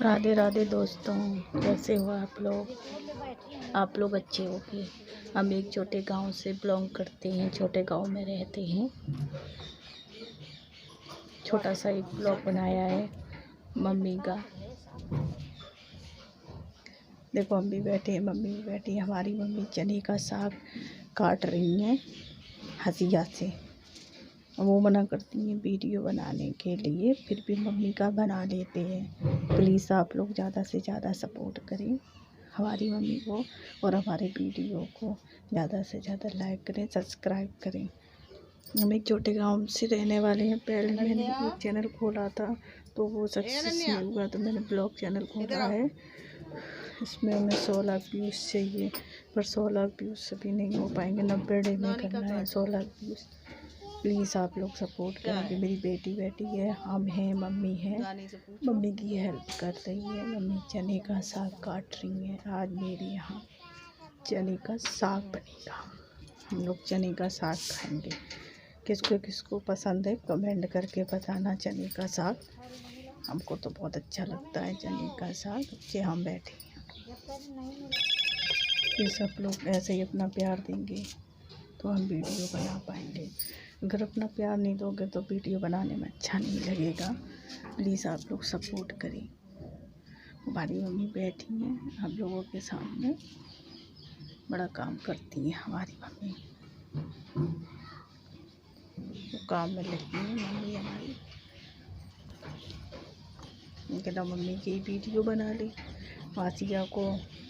राधे राधे दोस्तों, कैसे हो आप लोग। आप लोग अच्छे हो कि हम एक छोटे गांव से बिलोंग करते हैं, छोटे गांव में रहते हैं। छोटा सा एक ब्लॉग बनाया है मम्मी का। देखो हम भी बैठे हैं, मम्मी भी बैठी है। हमारी मम्मी चने का साग काट रही हैं हसिया से। वो मना करती हैं वीडियो बनाने के लिए, फिर भी मम्मी का बना लेते हैं। प्लीज़ आप लोग ज़्यादा से ज़्यादा सपोर्ट करें हमारी मम्मी को और हमारे वीडियो को ज़्यादा से ज़्यादा लाइक करें, सब्सक्राइब करें। हम एक छोटे गांव से रहने वाले हैं। पहले मैंने एक चैनल खोला था तो वो सक्सेस नहीं हुआ, तो मैंने ब्लॉग चैनल खोला है। इसमें हमें 100 लाख व्यूज़ चाहिए, पर 100 लाख व्यूज़ से भी नहीं हो पाएंगे। 90 डे में करना है 100 लाख व्यूज़। प्लीज़ आप लोग सपोर्ट करें कि मेरी बेटी है, हम हैं, मम्मी है। मम्मी की हेल्प कर रही है। मम्मी चने का साग काट रही हैं। आज मेरे यहाँ चने का साग बनेगा। हम लोग चने का साग खाएंगे। किसको किसको पसंद है कमेंट करके बताना। चने का साग हमको तो बहुत अच्छा लगता है, चने का साग। बच्चे हम बैठे हैं, ये सब लोग ऐसे ही अपना प्यार देंगे तो हम वीडियो बना पाएंगे। अगर अपना प्यार नहीं दोगे तो वीडियो बनाने में अच्छा नहीं लगेगा। प्लीज़ आप लोग सपोर्ट करें। हमारी मम्मी बैठी हैं हम लोगों के सामने, बड़ा काम करती है हमारी मम्मी। वो काम में लगी है मम्मी हमारी। कहना मम्मी की वीडियो बना ली। आसिया को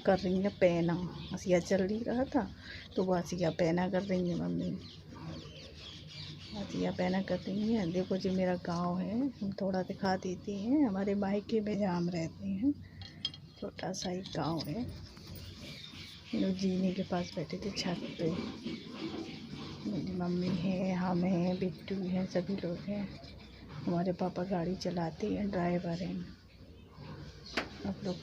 कर रही है पहना। आसिया चल नहीं रहा था तो वो आसिया पहना कर रही है मम्मी। आसिया पहना कर रही है। देखो जी मेरा गांव है, हम थोड़ा दिखा देते हैं। हमारे मायके में जहाँ हम रहते हैं, छोटा सा एक गांव है। लोग जीने के पास बैठे थे छत पे। मेरी मम्मी है, हम हैं, बिट्टू है, सभी लोग हैं। हमारे पापा गाड़ी चलाते हैं, ड्राइवर हैं। आप लोग